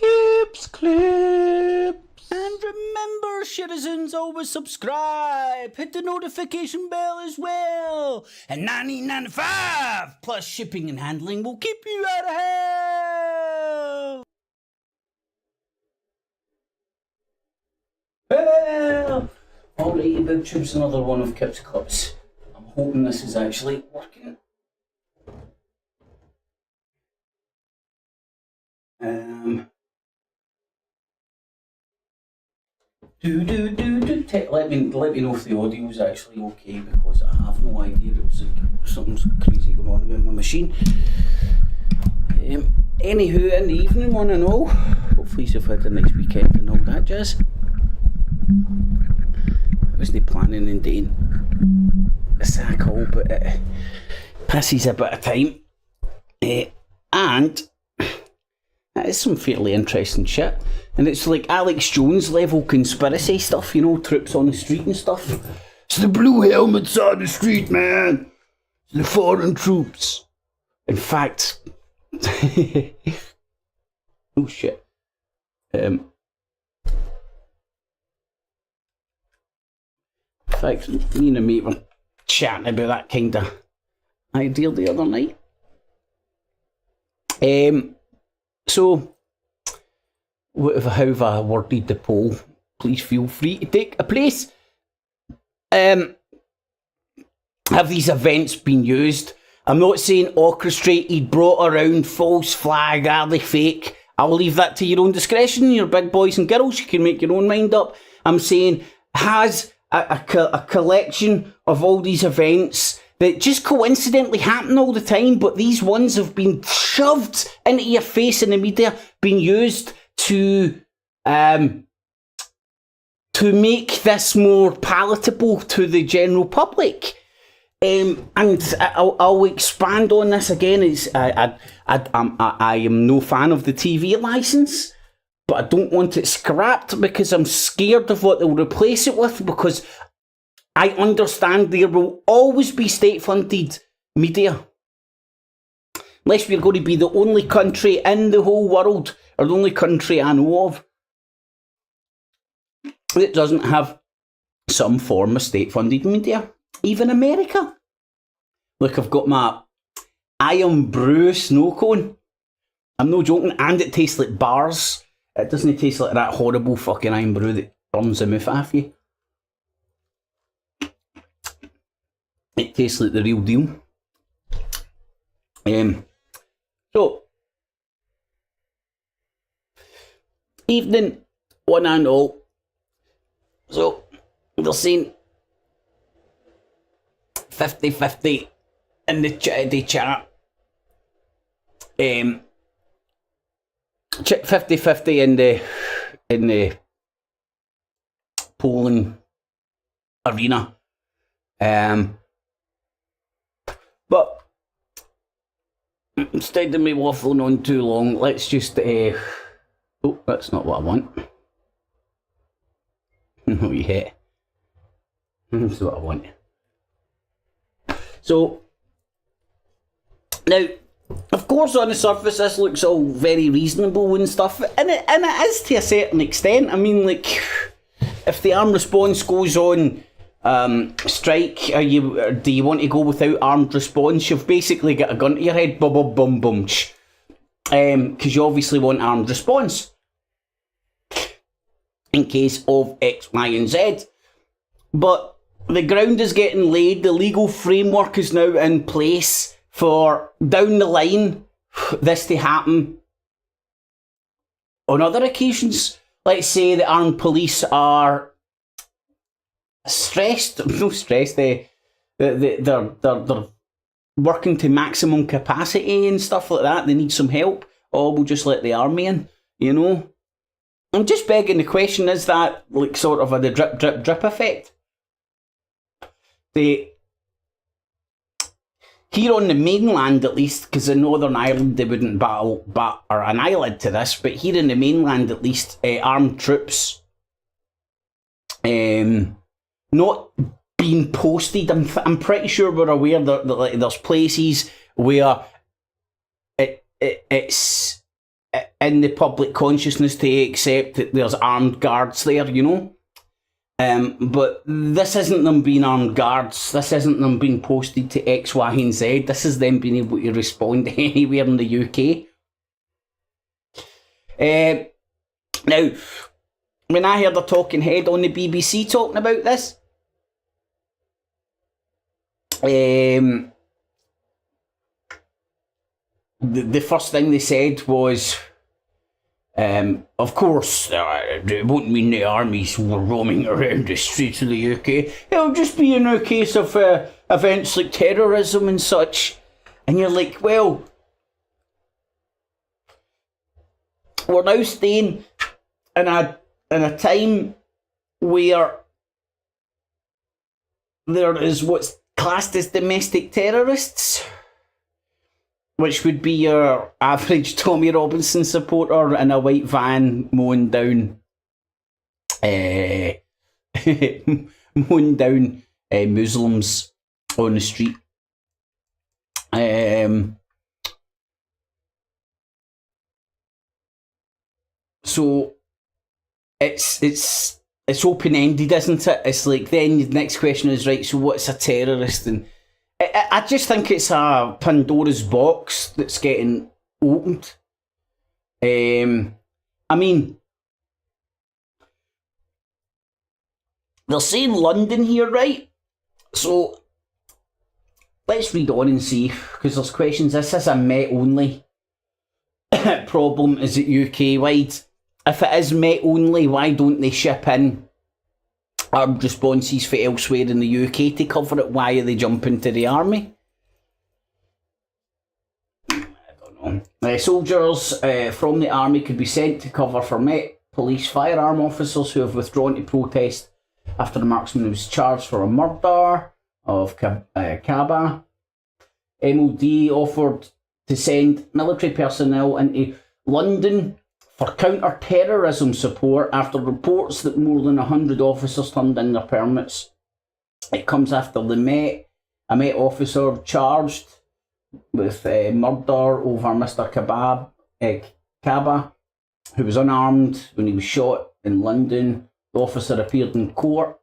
Cips clips. And remember, citizens, always subscribe. Hit the notification bell as well. And $19.95 plus shipping and handling will keep you out of hell. Well, alrighty, Big Tube's another one of Kip's clips. I'm hoping this is actually working. Let me know if the audio is actually okay, because I have no idea. It was like something's crazy going on with my machine. Anywho, in the evening, one and all, hopefully you've had a nice weekend and all that jazz. I wasn't planning on doing a sack haul, but it passes a bit of time. And it's some fairly interesting shit. And it's like Alex Jones level conspiracy stuff, you know, troops on the street and stuff. It's the blue helmets on the street, man. It's the foreign troops. In fact, oh shit. In fact, me and a mate were chatting about that kind of idea the other night. So, however I worded the poll, please feel free to take a place. Have these events been used? I'm not saying orchestrated, brought around, false flag, are they fake? I'll leave that to your own discretion, your big boys and girls, you can make your own mind up. I'm saying, has a collection of all these events that just coincidentally happen all the time, but these ones have been shoved into your face in the media, been used to make this more palatable to the general public. And I'll expand on this again. I am no fan of the TV licence, but I don't want it scrapped because I'm scared of what they'll replace it with, because I understand there will always be state-funded media. Unless we're going to be the only country in the whole world, or the only country I know of, that doesn't have some form of state-funded media. Even America. Look, I've got my Iron Brew snow cone. I'm no joking, and it tastes like bars. It doesn't taste like that horrible fucking Iron Brew that burns the mouth off you. It tastes like the real deal. So, evening, one and all. So, they're saying 50-50 in the chat. 50-50 in the polling arena. But instead of me waffling on too long, let's just oh, that's not what I want. Oh yeah, that's what I want. So now, of course, on the surface, this looks all very reasonable and stuff, and it is to a certain extent. I mean, like, if the armed response goes on strike, do you want to go without armed response? You've basically got a gun to your head, bum bum bum bum, because you obviously want armed response in case of X, Y, and Z. But the ground is getting laid. The legal framework is now in place for down the line this to happen on other occasions. Let's say the armed police are stressed, they're working to maximum capacity and stuff like that. They need some help. Oh, we'll just let the army in, you know. I'm just begging the question, is that like sort of the drip drip drip effect? Here on the mainland, at least, because in Northern Ireland they wouldn't bat or an eyelid to this, but here in the mainland, at least, armed troops not being posted. I'm pretty sure we're aware that there's places where it's in the public consciousness to accept that there's armed guards there, you know. But this isn't them being armed guards. This isn't them being posted to X, Y, and Z. This is them being able to respond anywhere in the UK. Now, when I heard a talking head on the BBC talking about this, the first thing they said was, of course, it won't mean the armies were roaming around the streets of the UK. It'll just be in a case of events like terrorism and such. And you're like, well, we're now staying in a time where there is what's classed as domestic terrorists, which would be your average Tommy Robinson supporter in a white van mowing down Muslims on the street. So it's open-ended, isn't it? It's like, then the next question is, right, so what's a terrorist? And I just think it's a Pandora's box that's getting opened. I mean, they're saying London here, right? So let's read on and see, because there's questions. This is a Met only problem. Is it UK wide? If it is Met only, why don't they ship in armed responses for elsewhere in the UK to cover it? Why are they jumping to the army? I don't know. Soldiers from the army could be sent to cover for Met police firearm officers who have withdrawn to protest after the marksman was charged for a murder of Kaaba. MOD offered to send military personnel into London for counter-terrorism support after reports that more than 100 officers turned in their permits. It comes after a Met officer charged with murder over Mr. Kaaba, who was unarmed when he was shot in London. The officer appeared in court.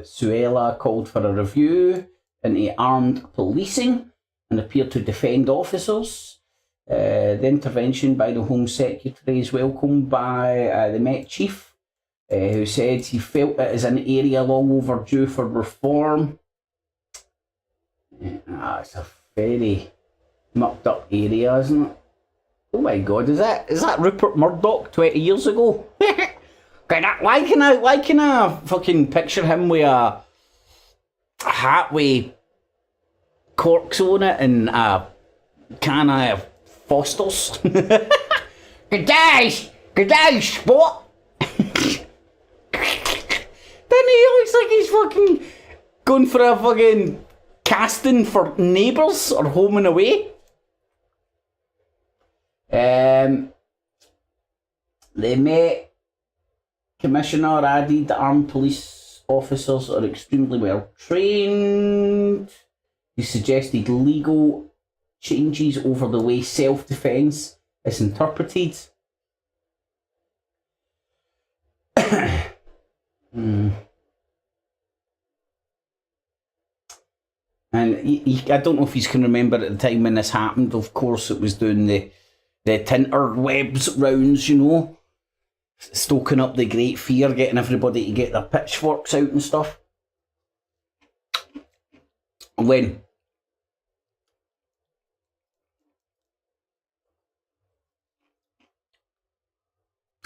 Suella called for a review into armed policing and appeared to defend officers. The intervention by the Home Secretary is welcomed by the Met Chief, who said he felt it is an area long overdue for reform. It's a very mucked up area, isn't it? Oh my God, is that Rupert Murdoch 20 years ago? Why can I fucking picture him with a hat with corks on it and a can of Foster's? Good day, sport. Then he looks like he's fucking going for a fucking casting for Neighbours or Home and Away. The Met Commissioner added that armed police officers are extremely well trained. He suggested legal changes over the way self-defence is interpreted. And I don't know if you can remember at the time when this happened. Of course, it was doing the interwebs rounds, you know, stoking up the great fear, getting everybody to get their pitchforks out and stuff. When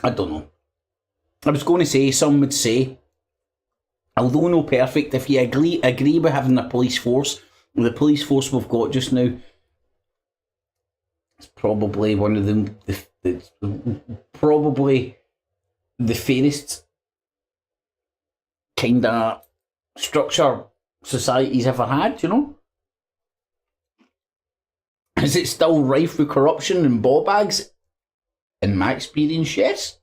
I don't know. I was going to say, some would say, although no perfect, if you agree with having a police force, the police force we've got just now, it's probably one of them, probably the fairest kind of structure society's ever had, you know? Is it still rife with corruption and ball bags? In my experience, yes.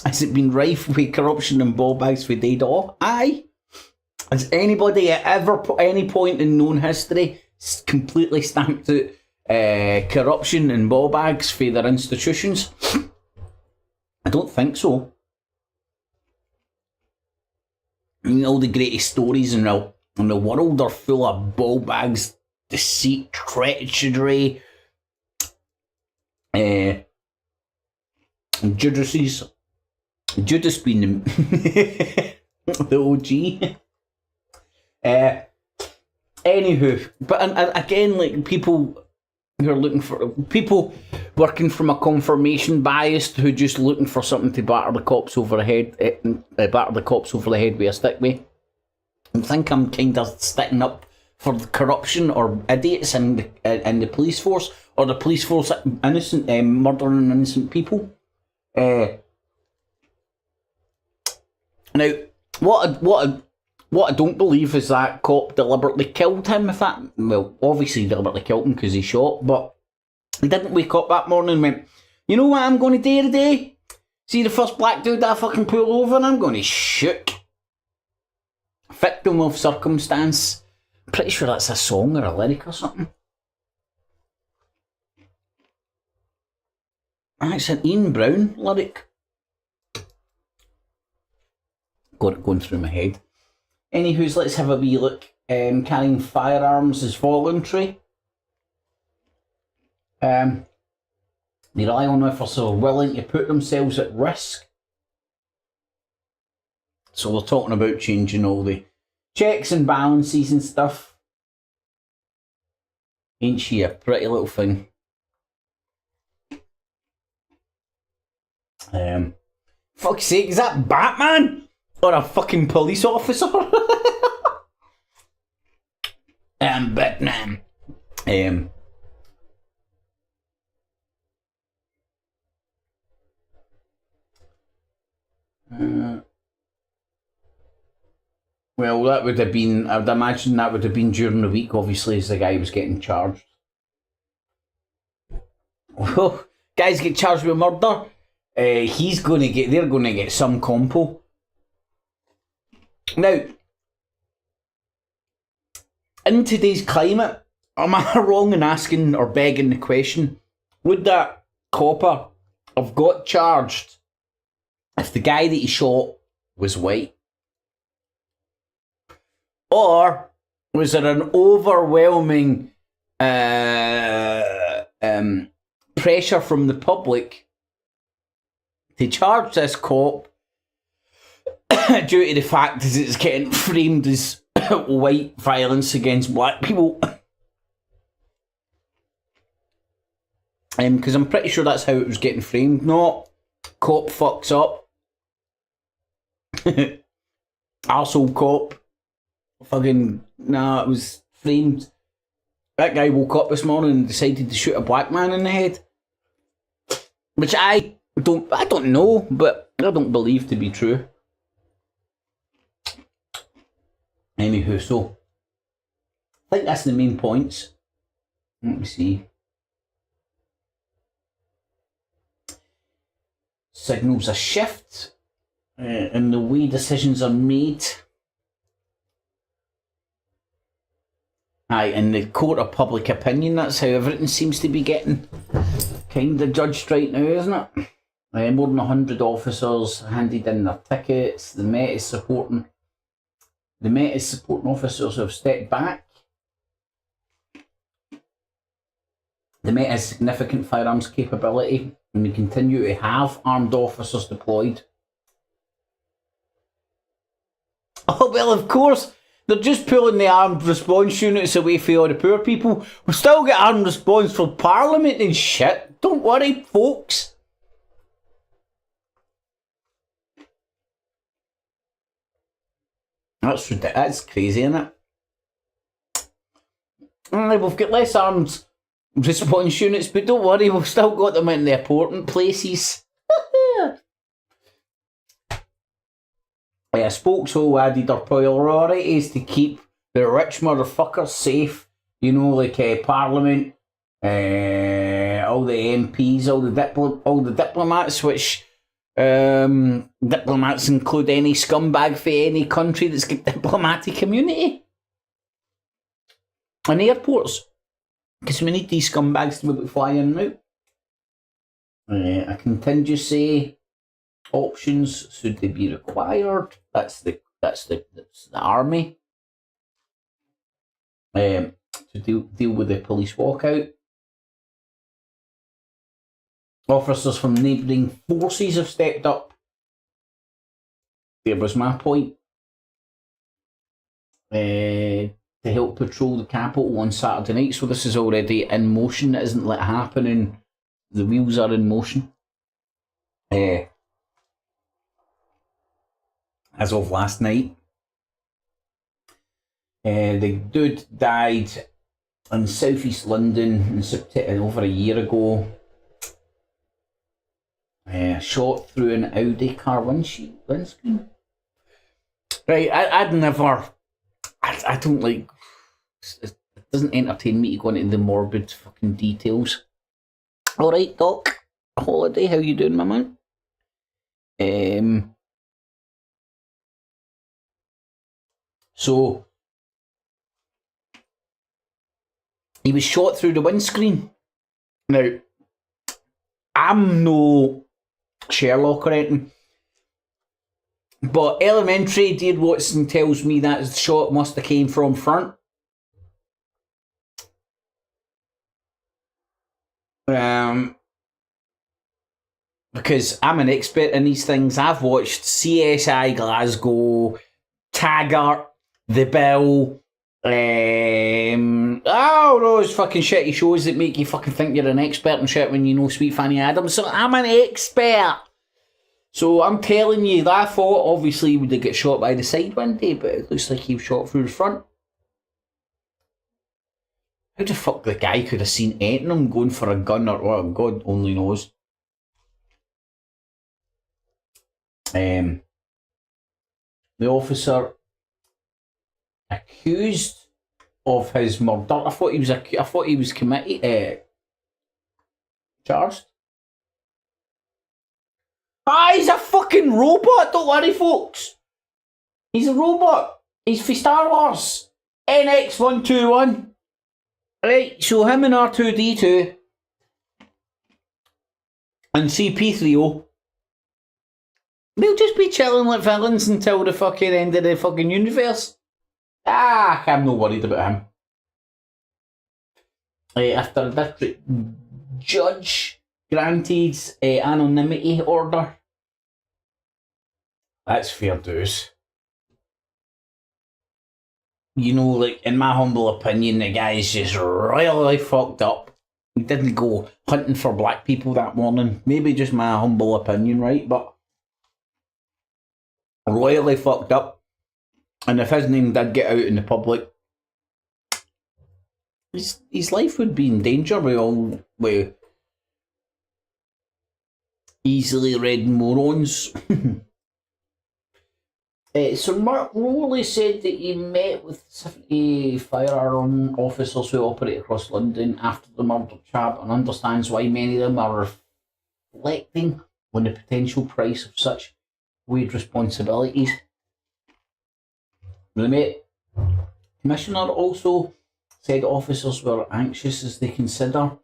Has it been rife with corruption and ball bags for dead off? Aye. Has anybody at any point in known history completely stamped out corruption and ball bags for their institutions? I don't think so. I mean, all the greatest stories in the world are full of ball bags, deceit, treachery, and Judas being the OG. Anywho, but again, like people who are looking for people working from a confirmation bias who just looking for something to batter the cops over the head, with a stick with. I think I'm kind of sticking up for the corruption or idiots in the police force, or the police force innocent murdering innocent people. Now, what I don't believe is that cop deliberately killed him. Obviously deliberately killed him because he shot, but he didn't wake up that morning and went, you know what I'm going to do today? See the first black dude that I fucking pull over and I'm going to shoot. Victim of circumstance. I'm pretty sure that's a song or a lyric or something. It's an Ian Brown lyric. Got it going through my head. Anywho, let's have a wee look. Carrying firearms is voluntary. They rely on officers who are willing to put themselves at risk. So we're talking about changing all the checks and balances and stuff. Ain't she a pretty little thing? Fuck's sake, is that Batman? Or a fucking police officer? Batman. Well, that would have been, I would imagine that would have been during the week, obviously, as the guy was getting charged. Well, guys get charged with murder. They're going to get some compo. Now, in today's climate, am I wrong in asking or begging the question, would that copper have got charged if the guy that he shot was white? Or was there an overwhelming pressure from the public to charge this cop due to the fact that it's getting framed as white violence against black people? Because I'm pretty sure that's how it was getting framed. Not cop fucks up. Arsehole cop. Fucking, nah, it was framed. That guy woke up this morning and decided to shoot a black man in the head. Which I don't know, but I don't believe to be true. Anywho, so I think that's the main points. Let me see. Signals a shift in the way decisions are made. Aye, in the court of public opinion, that's how everything seems to be getting kind of judged right now, isn't it? More than 100 officers handed in their tickets. The Met is supporting officers who have stepped back. The Met has significant firearms capability, and we continue to have armed officers deployed. Oh, well, of course, they're just pulling the armed response units away from all the poor people. We'll still get armed response for Parliament and shit. Don't worry, folks. That's ridiculous. That's crazy, isn't it? We've got less armed response units, but don't worry, we've still got them in the important places. A spokeswoman added our priority is to keep the rich motherfuckers safe. You know, like Parliament, all the MPs, all the diplomats, which Diplomats include any scumbag for any country that's got diplomatic immunity. And airports. Because we need these scumbags to be able to fly in and out. A contingency options, should they be required? That's the army. To deal with the police walkout. Officers from neighbouring forces have stepped up. There was my point. To help patrol the capital on Saturday night. So this is already in motion. It isn't like happening. The wheels are in motion. As of last night. The dude died in southeast London in over a year ago. Shot through an Audi car windscreen. Right, I'd never. I don't like. It doesn't entertain me to go into the morbid fucking details. All right, Doc. Holiday, how you doing, my man? So he was shot through the windscreen. Now, I'm no Sherlock or anything, but elementary dear Watson tells me that the shot must have came from front. Because I'm an expert in these things. I've watched CSI Glasgow, Taggart, The Bill, those fucking shitty shows that make you fucking think you're an expert and shit when you know Sweet Fanny Adams. So I'm an expert. So I'm telling you, that I thought obviously he would have got shot by the side window, but it looks like he was shot through the front. How the fuck the guy could have seen anything going for a gun or what? God only knows. The officer accused of his murder. I thought he was committed. Charged. He's a fucking robot. Don't worry, folks. He's a robot. He's for Star Wars. NX-121. Right, so him and R2-D2 and CP3O, they'll just be chilling like villains until the fucking end of the fucking universe. I'm not worried about him. After a district judge granted anonymity order. That's fair dues. You know, like, in my humble opinion, the guy's just royally fucked up. He didn't go hunting for black people that morning. Maybe just my humble opinion, right? But royally fucked up. And if his name did get out in the public, his life would be in danger with easily read morons. So Mark Rowley said that he met with 70 firearm officers who operate across London after the murder of Chab and understands why many of them are reflecting on the potential price of such weird responsibilities. The Commissioner also said officers were anxious as they consider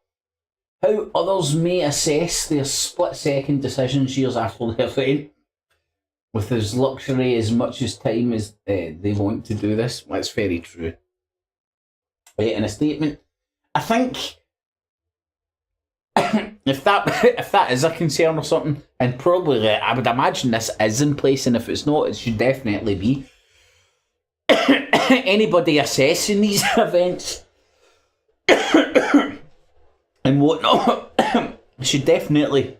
how others may assess their split-second decisions years after their event. With as luxury as much as time as they want to do this. That's very true. In a statement, I think if that is a concern or something, and probably I would imagine this is in place, and if it's not, it should definitely be. Anybody assessing these events and whatnot should definitely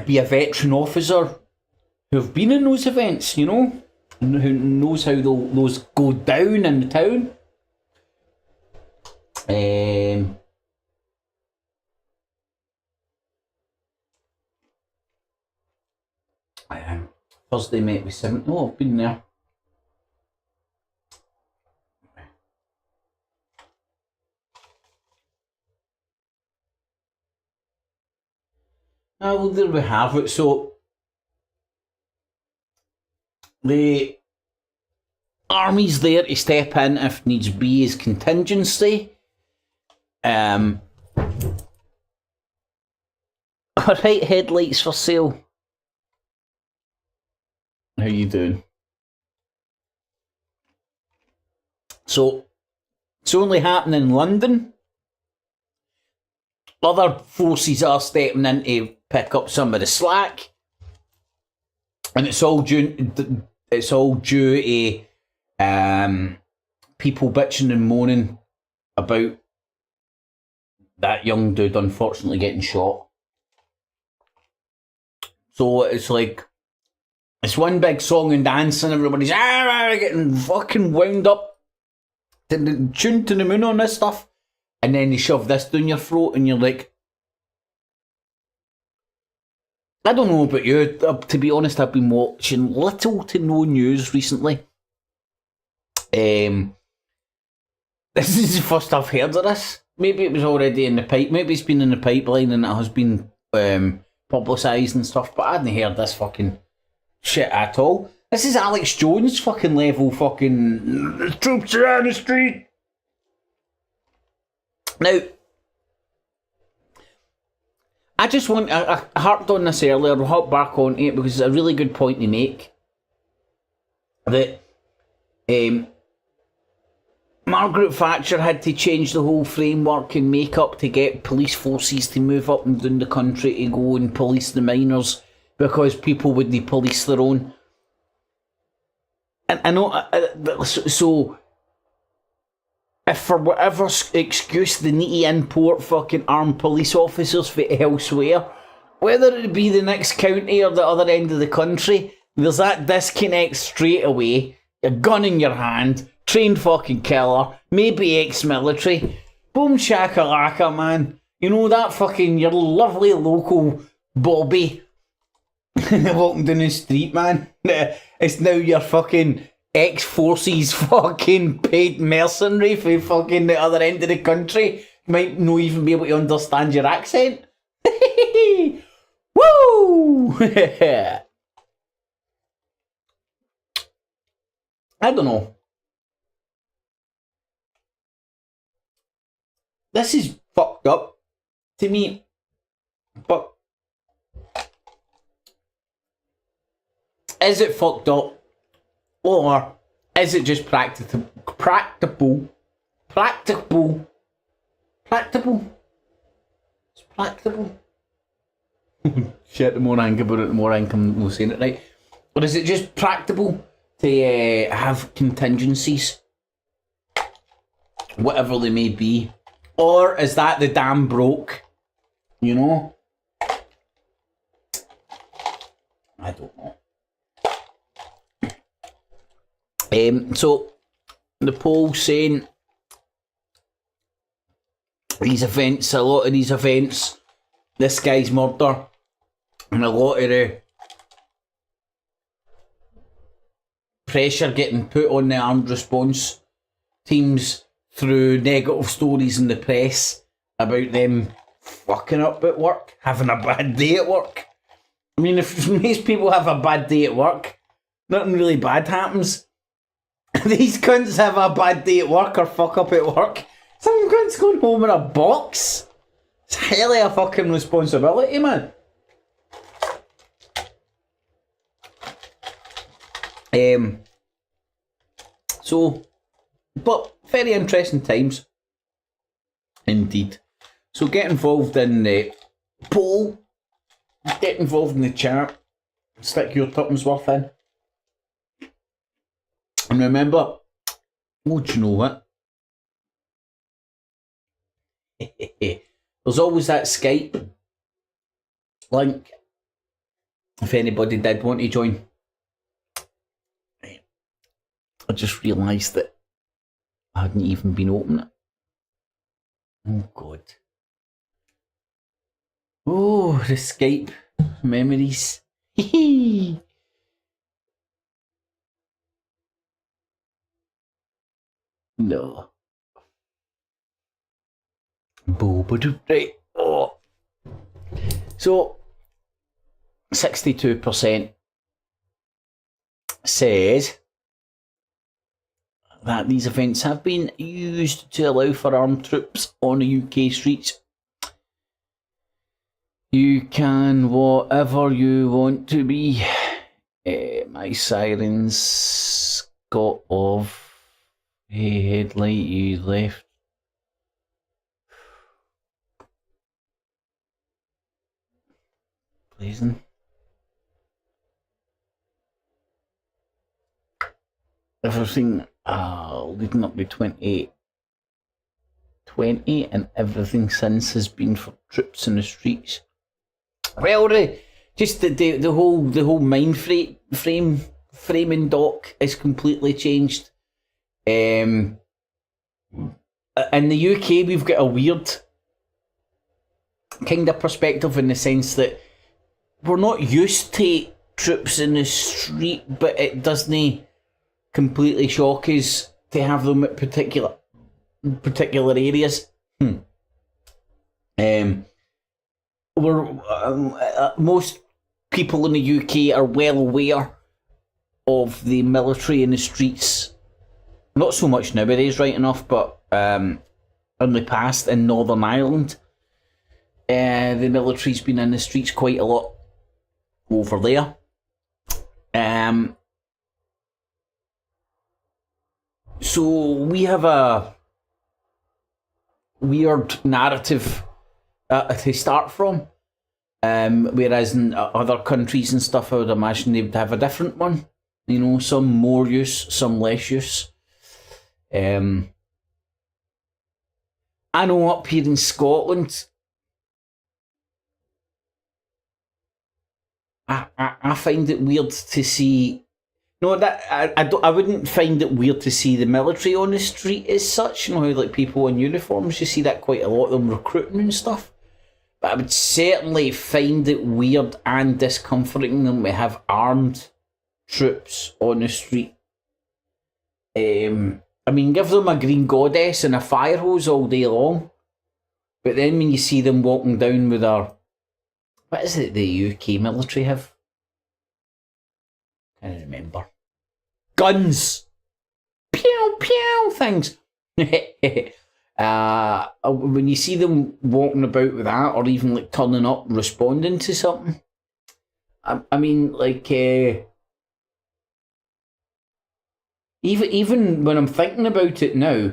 be a veteran officer who've been in those events, you know, and who knows how those go down in the town. Thursday met with 7. Oh, I've been there. Well, there we have it. So, the army's there to step in if needs be as contingency. Alright, headlights for sale. How you doing? So, it's only happening in London. Other forces are stepping in to pick up some of the slack. And it's all due to people bitching and moaning about that young dude unfortunately getting shot. So it's like, it's one big song and dance and everybody's getting fucking wound up, tuned to the moon on this stuff. And then you shove this down your throat and you're like, I don't know about you, to be honest, I've been watching little to no news recently. This is the first I've heard of this. Maybe it was already in the pipe, maybe it's been in the pipeline and it has been publicised and stuff, but I hadn't heard this fucking shit at all. This is Alex Jones fucking level fucking, the troops are on the street. Now, I just want, I harped on this earlier, I'll hop back on it because it's a really good point to make. That Margaret Thatcher had to change the whole framework and make up to get police forces to move up and down the country to go and police the minors because people wouldn't police their own. And I know, so if for whatever excuse they need to import fucking armed police officers from elsewhere, whether it be the next county or the other end of the country, there's that disconnect straight away. A gun in your hand, trained fucking killer, maybe ex-military. Boom shakalaka, man. You know that fucking, your lovely local Bobby walking down the street, man. It's now your fucking ex-forces fucking paid mercenary for fucking the other end of the country. Might not even be able to understand your accent. Woo! I don't know. This is fucked up to me, but is it fucked up? Or is it just practicable? It's practicable. Shit, the more I think about it, the more I think I'm saying it right. Or is it just practicable to have contingencies? Whatever they may be. Or is that the damn broke? You know? I don't know. So the poll saying these events, a lot of these events, this guy's murder, and a lot of the pressure getting put on the armed response teams through negative stories in the press about them fucking up at work, having a bad day at work. I mean, if most people have a bad day at work, nothing really bad happens. These cunts have a bad day at work or fuck up at work. Some cunts going home in a box. It's hardly a fucking responsibility, man. So, but very interesting times, indeed. So get involved in the poll, get involved in the chat, stick your tuppence worth in. And remember, oh, do you know what? There's always that Skype link if anybody did want to join. I just realised that I hadn't even been opening it. Oh God. Oh, the Skype memories. No. Right. Oh. So, 62% says that these events have been used to allow for armed troops on the UK streets. You can whatever you want to be. My sirens got off. Hey, headlight, you left. Blazing. Everything leading up to 2020 and everything since has been for troops in the streets. Well, just the whole framing doc is completely changed. In the UK, we've got a weird kind of perspective in the sense that we're not used to troops in the street, but it doesn't completely shock us to have them at particular areas. Most people in the UK are well aware of the military in the streets. Not so much nowadays, right enough, but in the past in Northern Ireland, the military's been in the streets quite a lot over there. So we have a weird narrative to start from, whereas in other countries and stuff, I would imagine they would have a different one. You know, some more use, some less use. I know up here in Scotland, I find it weird to see. No, that I wouldn't find it weird to see the military on the street as such. You know how like people in uniforms, you see that quite a lot of them recruiting and stuff. But I would certainly find it weird and discomforting when we have armed troops on the street. I mean, give them a green goddess and a fire hose all day long. But then when you see them walking down with their... What is it the UK military have? I can't remember. Guns! Pew, pew, things. When you see them walking about with that, or even like turning up, responding to something. I mean, like... Even when I'm thinking about it now,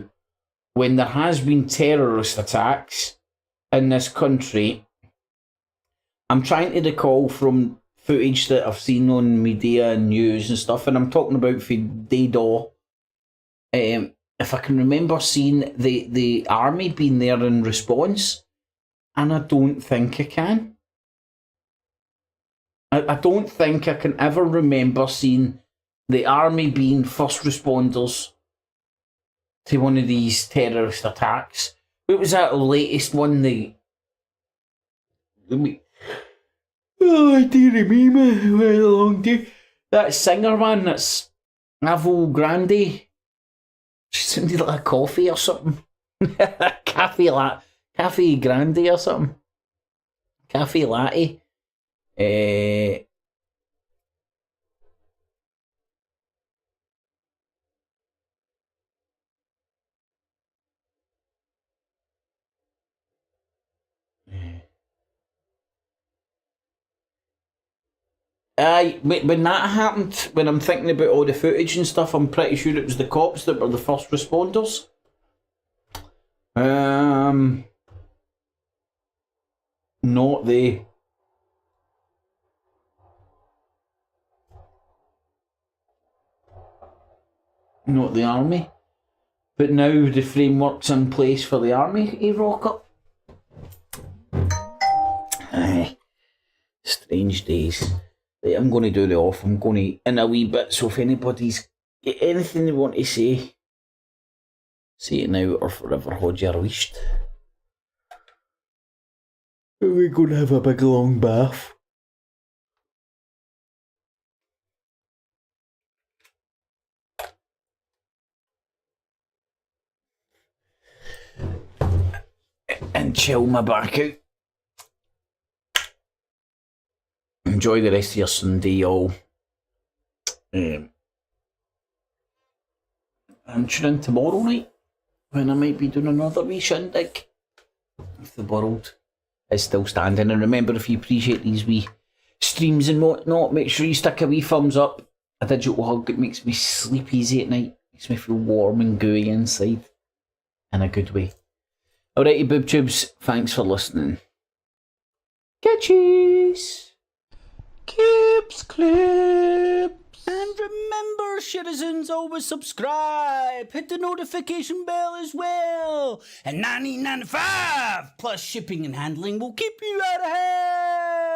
when there has been terrorist attacks in this country, I'm trying to recall from footage that I've seen on media and news and stuff, and I'm talking about for Daydaw. If I can remember seeing the army being there in response, and I don't think I can. I don't think I can ever remember seeing the army being first responders to one of these terrorist attacks. What was that latest one? I do remember. Went along to that singer, man. That's Avril Grande. She sounded like a coffee or something. Cafe Grande or something. Cafe Latte. When that happened, when I'm thinking about all the footage and stuff, I'm pretty sure it was the cops that were the first responders. Not the... Not the army. But now the framework's in place for the army to rock up. Aye. Strange days. Right, I'm going to do the off. I'm going to in a wee bit. So if anybody's got anything they want to say it now or forever hold your leashed. We're going to have a big long bath. And chill my back out. enjoy the rest of your Sunday, y'all. And tune in tomorrow night when I might be doing another wee shindig. If the world is still standing. And remember, if you appreciate these wee streams and whatnot, make sure you stick a wee thumbs up. A digital hug, it makes me sleep easy at night. Makes me feel warm and gooey inside. In a good way. Alrighty, boob tubes, thanks for listening. Catches! Cips clips. And remember, citizens, always subscribe. Hit the notification bell as well. And $19.95 plus shipping and handling will keep you out of hell.